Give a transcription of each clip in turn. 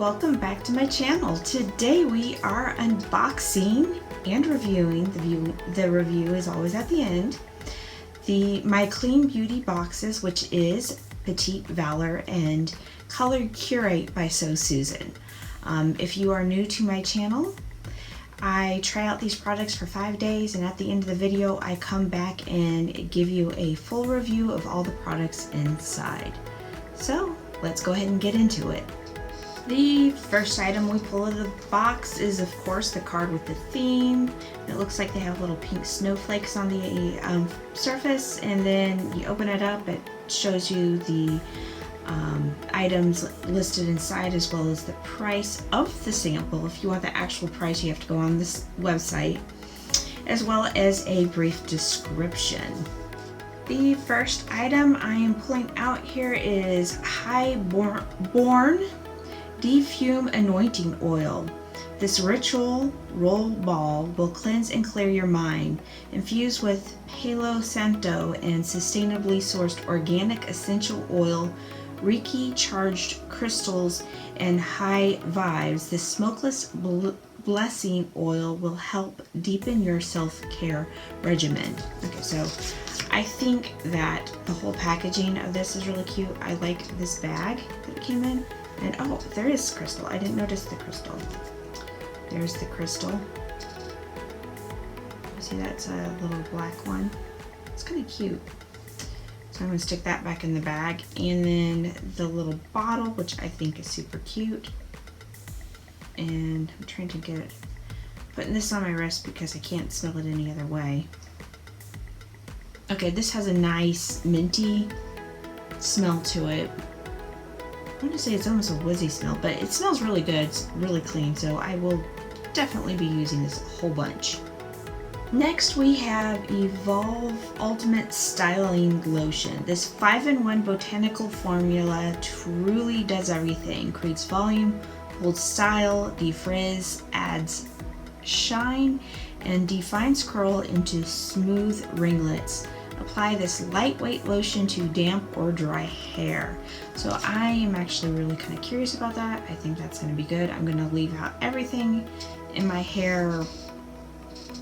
welcome back to my channel. Today we are unboxing and reviewing, the review is always at the end, my Clean Beauty boxes, which is Petit Vour and Colored Curate by So Susan. If you are new to my channel, I try out these products for 5 days, and at the end of the video I come back and give you a full review of all the products inside. So let's go ahead and get into it. The first item we pull out of the box is, of course, the card with the theme. It looks like they have little pink snowflakes on the surface, and then you open it up, it shows you the items listed inside as well as the price of the sample. If you want the actual price, you have to go on this website, as well as a brief description. The first item I am pulling out here is Highborn Defume Anointing Oil. This ritual roll ball will cleanse and clear your mind. Infused with Palo Santo and sustainably sourced organic essential oil, Reiki charged crystals, and high vibes, this smokeless blessing oil will help deepen your self-care regimen. Okay, so I think that the whole packaging of this is really cute. I like this bag that it came in. And oh, there is crystal. I didn't notice the crystal. There's the crystal. You see that's a little black one. It's kind of cute. So I'm going to stick that back in the bag. And then the little bottle, which I think is super cute. And I'm trying to putting this on my wrist because I can't smell it any other way. Okay, this has a nice minty smell to it. I want to say it's almost a woodsy smell, but it smells really good. It's really clean, so I will definitely be using this a whole bunch. Next we have Evolve Ultimate Styling Lotion. This 5-in-1 botanical formula truly does everything. Creates volume, holds style, defrizz, adds shine, and defines curl into smooth ringlets. Apply this lightweight lotion to damp or dry hair. So I am actually really kind of curious about that. I think that's going to be good. I'm going to leave out everything in my hair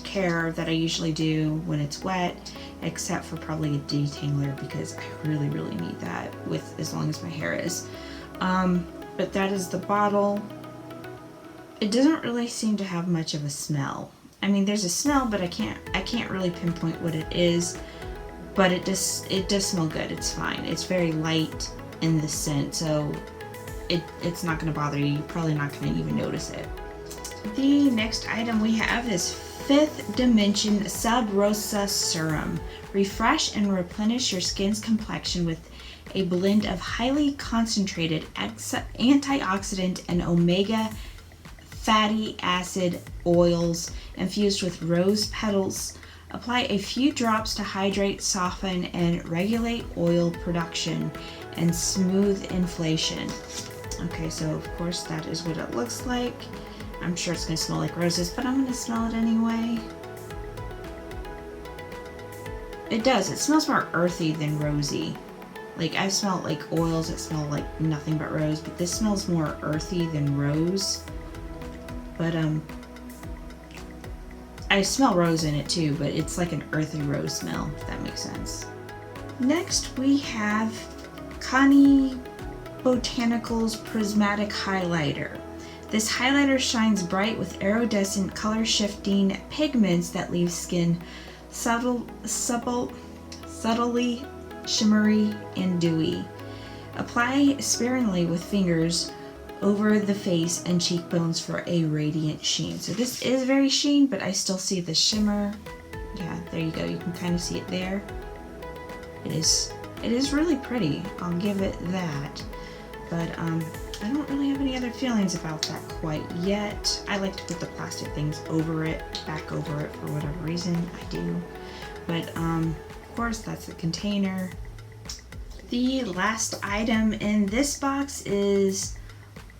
care that I usually do when it's wet, except for probably a detangler, because I really need that with as long as my hair is. But that is the bottle. It doesn't really seem to have much of a smell. I mean, there's a smell, but I can't really pinpoint what it is. But it does smell good. It's fine. It's very light in the scent, so it's not going to bother you. You're probably not going to even notice it. The next item we have is Fifth Dimension Sub Rosa Serum. Refresh and replenish your skin's complexion with a blend of highly concentrated antioxidant and omega fatty acid oils infused with rose petals. Apply a few drops to hydrate, soften, and regulate oil production and smooth inflation. Okay, so of course that is what it looks like. I'm sure it's going to smell like roses, but I'm going to smell it anyway. It does. It smells more earthy than rosy. Like, I've smelled like oils that smell like nothing but rose, but this smells more earthy than rose. But I smell rose in it too, but it's like an earthy rose smell, if that makes sense. Next we have Connie Botanicals Prismatic Highlighter. This highlighter shines bright with iridescent color-shifting pigments that leave skin subtly shimmery and dewy. Apply sparingly with fingers over the face and cheekbones for a radiant sheen. So this is very sheen, but I still see the shimmer. Yeah, there you go. You can kind of see it there. It is really pretty. I'll give it that. But I don't really have any other feelings about that quite yet. I like to put the plastic things over it, back over it for whatever reason. I do. But of course that's the container. The last item in this box is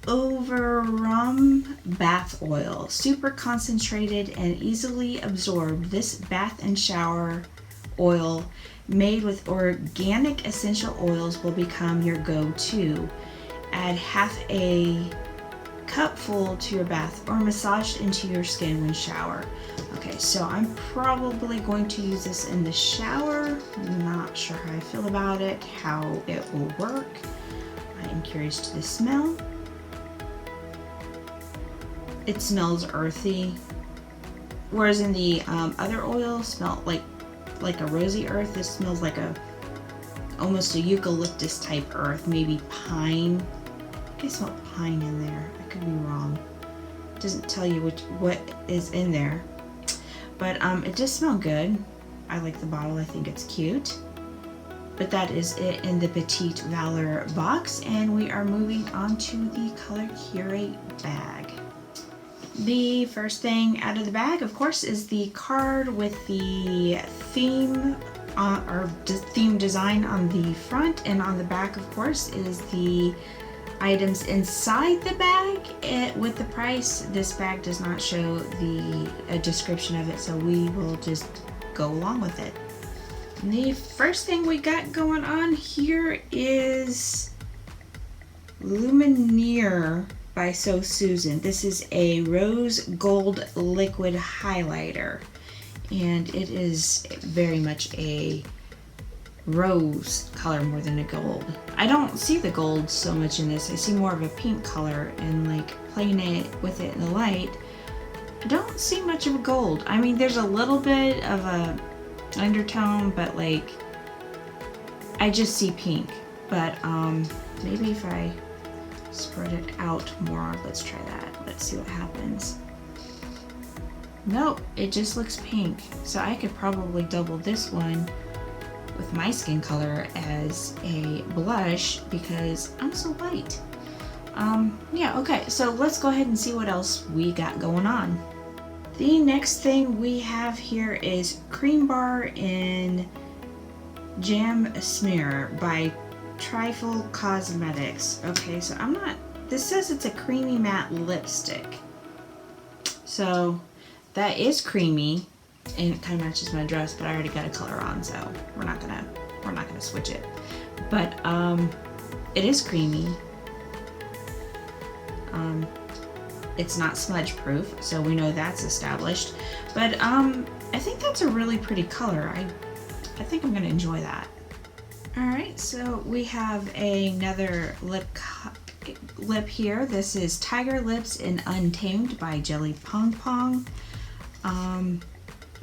Overarm Bath Oil. Super concentrated and easily absorbed, this bath and shower oil made with organic essential oils will become your go-to. Add half a cupful to your bath or massaged into your skin when shower. Okay, so I'm probably going to use this in the shower. Not sure how I feel about it, how it will work. I am curious to the smell. It smells earthy, whereas in the other oil smelled like a rosy earth. This smells like almost a eucalyptus type earth, maybe pine. I smell pine in there. I could be wrong. It doesn't tell you what is in there, but it does smell good. I like the bottle. I think it's cute. But that is it in the Petit Vour box, and we are moving on to the color Curate bag. The first thing out of the bag, of course, is the card with the theme or theme design on the front, and on the back, of course, is the items inside the bag with the price. This bag does not show a description of it, so we will just go along with it. The first thing we got going on here is Lumineer by So Susan. This is a rose gold liquid highlighter, and it is very much a rose color more than a gold. I don't see the gold so much in this. I see more of a pink color, and like playing it with it in the light, I don't see much of a gold. I mean, there's a little bit of a undertone, but like I just see pink. But maybe if I spread it out more, let's try that. Let's see what happens. Nope, it just looks pink. So I could probably double this one with my skin color as a blush because I'm so light. Yeah, okay, so let's go ahead and see what else we got going on. The next thing we have here is Cream Bar in Jam Smear by Trifle Cosmetics. Okay, so this says it's a creamy matte lipstick. So that is creamy, and it kind of matches my dress, but I already got a color on, so we're not gonna switch it. But it is creamy. It's not smudge proof, so we know that's established. But I think that's a really pretty color. I think I'm gonna enjoy that. Alright, so we have another lip here. This is Tiger Lips in Untamed by Jelly Pong Pong. I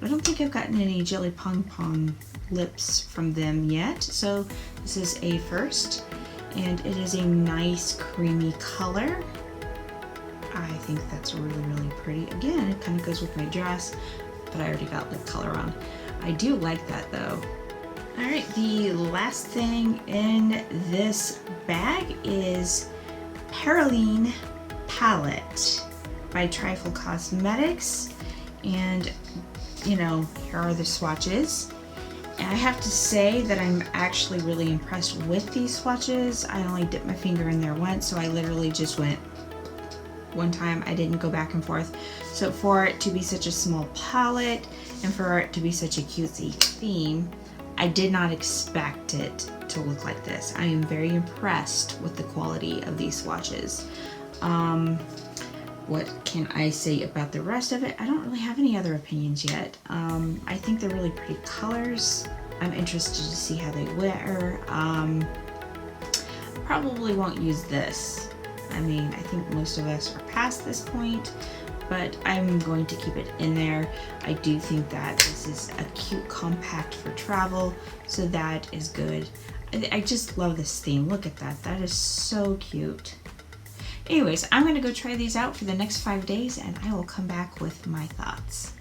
don't think I've gotten any Jelly Pong Pong lips from them yet, so this is a first, and it is a nice creamy color. I think that's really, really pretty. Again, it kind of goes with my dress, but I already got lip color on. I do like that though. Alright, the last thing in this bag is Paraben Palette by Trifle Cosmetics, and you know, here are the swatches. And I have to say that I'm actually really impressed with these swatches. I only dipped my finger in there once, so I literally just went one time. I didn't go back and forth. So for it to be such a small palette and for it to be such a cutesy theme, I did not expect it to look like this. I am very impressed with the quality of these swatches. What can I say about the rest of it? I don't really have any other opinions yet. I think they're really pretty colors. I'm interested to see how they wear. Probably won't use this. I mean, I think most of us are past this point, but I'm going to keep it in there. I do think that this is a cute compact for travel, so that is good. I just love this theme. Look at that. That is so cute. Anyways, I'm going to go try these out for the next 5 days, and I will come back with my thoughts.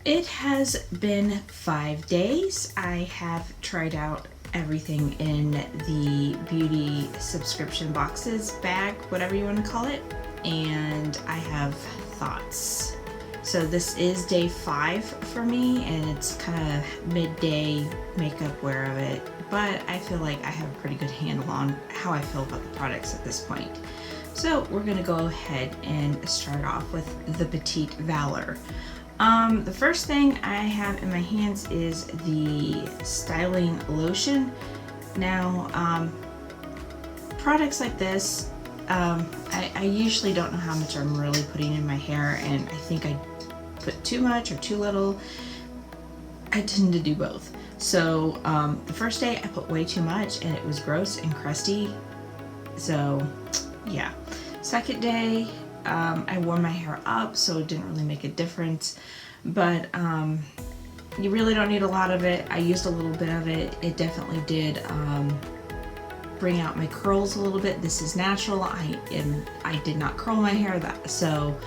It has been 5 days. I have tried out everything in the beauty subscription boxes, bag, whatever you want to call it, and I have thoughts. So this is day 5 for me, and it's kind of midday makeup wear of it, but I feel like I have a pretty good handle on how I feel about the products at this point. So we're going to go ahead and start off with the Petit Vour. The first thing I have in my hands is the styling lotion. Now, products like this, I usually don't know how much I'm really putting in my hair, and I think I put too much or too little. I tend to do both. So the first day I put way too much and it was gross and crusty. So yeah. Second day I wore my hair up, so it didn't really make a difference. But you really don't need a lot of it. I used a little bit of it. It definitely did bring out my curls a little bit. This is natural. I did not curl my hair, so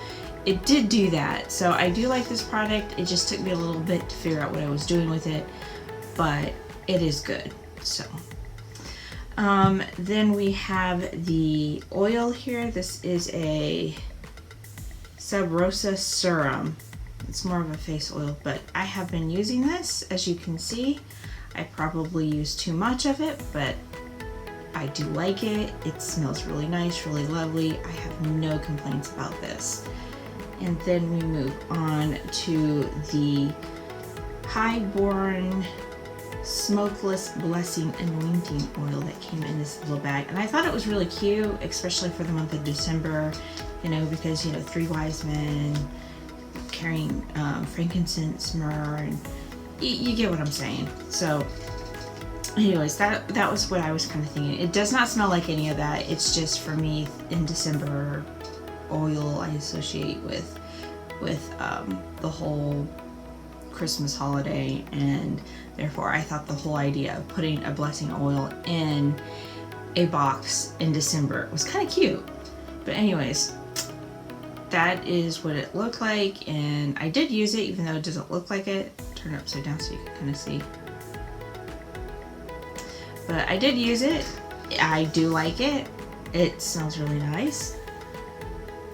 it did do that. So I do like this product. It just took me a little bit to figure out what I was doing with it, but it is good. So then we have the oil here. This is a Sub Rosa serum. It's more of a face oil, but I have been using this. As you can see, I probably use too much of it, but I do like it. It smells really nice, really lovely. I have no complaints about this. And then we move on to the Highborn Smokeless Blessing Anointing Oil that came in this little bag. And I thought it was really cute, especially for the month of December, you know, because, you know, 3 wise men carrying frankincense, myrrh, and you get what I'm saying. So anyways, that was what I was kind of thinking. It does not smell like any of that. It's just, for me, in December, oil I associate with the whole Christmas holiday, and therefore I thought the whole idea of putting a blessing oil in a box in December was kind of cute. But anyways, that is what it looked like, and I did use it even though it doesn't look like it. Turn it upside down so you can kind of see. But I did use it. I do like it. It smells really nice.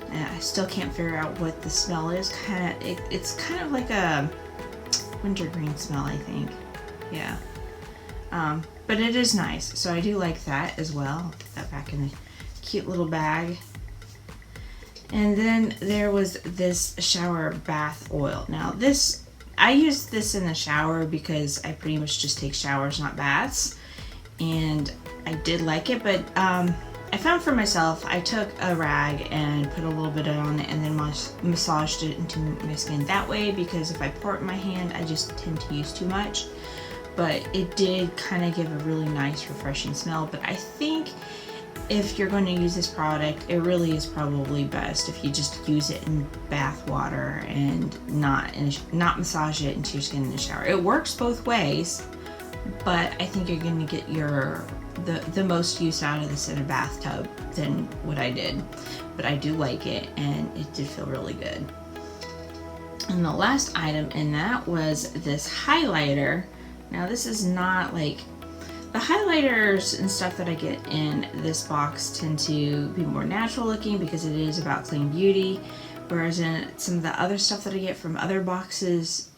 And I still can't figure out what the smell is. It's kind of like a wintergreen smell, I think. Yeah. But it is nice, so I do like that as well. I'll put that back in the cute little bag. And then there was this shower bath oil. Now this, I use this in the shower because I pretty much just take showers, not baths. And I did like it, but I found for myself, I took a rag and put a little bit on it and then massaged it into my skin that way, because if I pour it in my hand, I just tend to use too much. But it did kind of give a really nice, refreshing smell. But I think if you're going to use this product, it really is probably best if you just use it in bath water and not massage it into your skin in the shower. It works both ways, but I think you're going to get the most use out of this in a bathtub than what I did. But I do like it, and it did feel really good. And the last item in that was this highlighter. Now this is not like, the highlighters and stuff that I get in this box tend to be more natural looking because it is about clean beauty, whereas in some of the other stuff that I get from other boxes,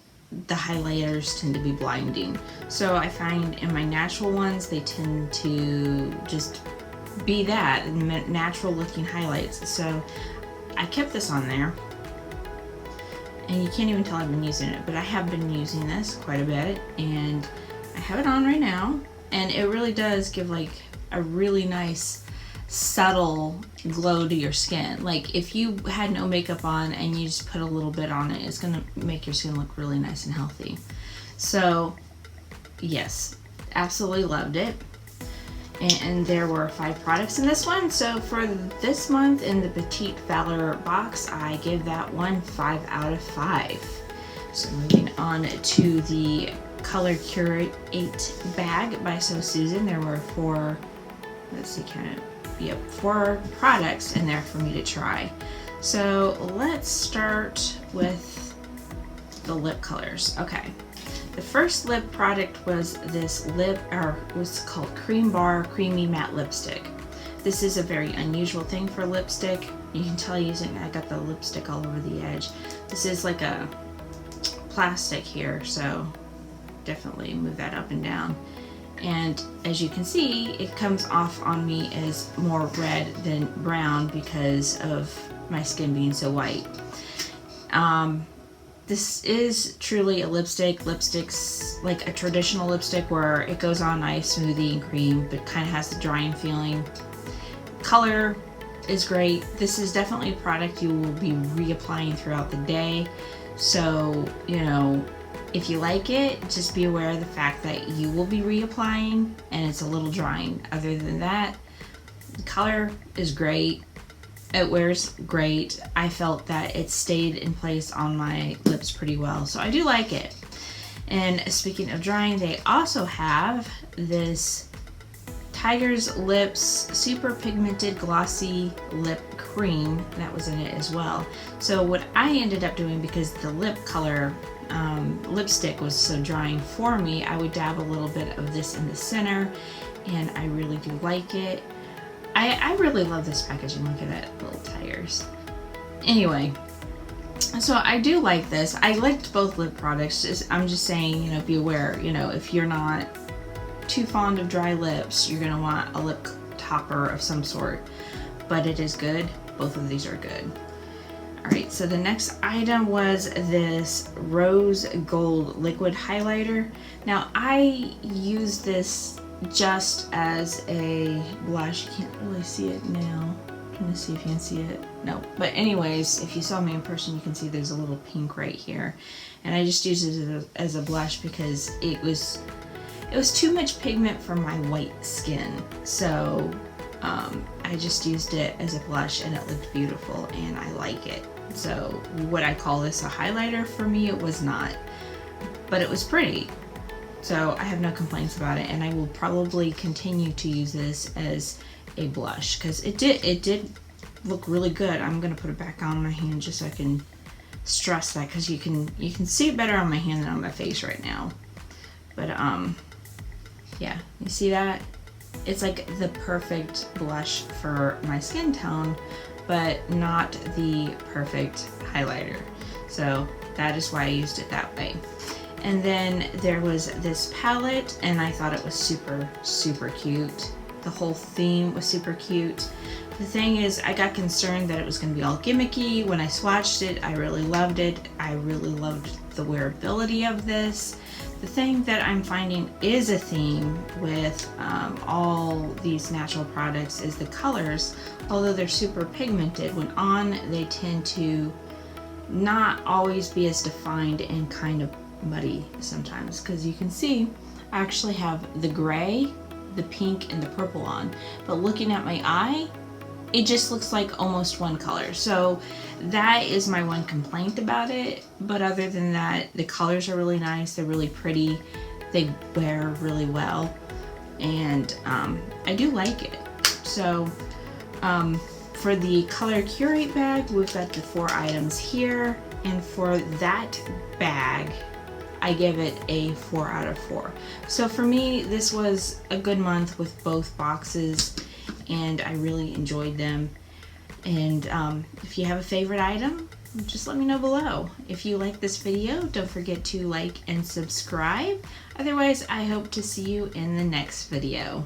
the highlighters tend to be blinding. So I find in my natural ones, they tend to just be that, natural looking highlights. So I kept this on there, and you can't even tell I've been using it, but I have been using this quite a bit, and I have it on right now, and it really does give like a really nice subtle glow to your skin. Like if you had no makeup on and you just put a little bit on it, it's gonna make your skin look really nice and healthy. So yes, absolutely loved it. And there were 5 products in this one. So for this month in the Petit Vour box, I give that one 5 out of 5. So moving on to the Color Curate 8 bag by So Susan. There were 4, let's see, kind of, yep, 4 products in there for me to try. So let's start with the lip colors. Okay, the first lip product was this was called Cream Bar Creamy Matte Lipstick. This is a very unusual thing for lipstick. You can tell using, I got the lipstick all over the edge. This is like a plastic here, so definitely move that up and down. And as you can see, it comes off on me as more red than brown because of my skin being so white. This is truly a lipstick. Lipstick's like a traditional lipstick where it goes on nice, smoothie and cream, but kind of has the drying feeling. Color is great. This is definitely a product you will be reapplying throughout the day. So, you know, if you like it, just be aware of the fact that you will be reapplying and it's a little drying. Other than that, the color is great. It wears great. I felt that it stayed in place on my lips pretty well. So I do like it. And speaking of drying, they also have this Tiger's Lips Super Pigmented Glossy Lip Cream that was in it as well. So what I ended up doing, because the lip color lipstick was so drying for me, I would dab a little bit of this in the center, and I really do like it. I really love this packaging. Look at that, little tires. Anyway, so I do like this. I liked both lip products. I'm just saying, you know, be aware, you know, if you're not too fond of dry lips, you're gonna want a lip topper of some sort, but it is good. Both of these are good. All right, so the next item was this rose gold liquid highlighter. Now I use this just as a blush. You can't really see it now. I'm trying to see if you can see it. No, but anyways, if you saw me in person, you can see there's a little pink right here, and I just used it as a blush because it was too much pigment for my white skin. So I just used it as a blush and it looked beautiful and I like it. So would I call this a highlighter? For me, it was not, but it was pretty. So I have no complaints about it, and I will probably continue to use this as a blush because it did look really good. I'm gonna put it back on my hand just so I can stress that, because you can see it better on my hand than on my face right now. But yeah, you see that? It's like the perfect blush for my skin tone, but not the perfect highlighter. So that is why I used it that way. And then there was this palette, and I thought it was super, super cute. The whole theme was super cute. The thing is, I got concerned that it was going to be all gimmicky. When I swatched it, I really loved it. I really loved the wearability of this. The thing that I'm finding is a theme with all these natural products is the colors. Although they're super pigmented, when on, they tend to not always be as defined and kind of muddy sometimes, because you can see I actually have the gray, the pink, and the purple on, but looking at my eye, it just looks like almost one color. So that is my one complaint about it. But other than that, the colors are really nice. They're really pretty. They wear really well, and I do like it. So for the color Curate bag, we've got the 4 items here, and for that bag, I give it a 4 out of 4. So for me, this was a good month with both boxes, and I really enjoyed them. And if you have a favorite item, just let me know below. If you like this video, don't forget to like and subscribe. Otherwise, I hope to see you in the next video.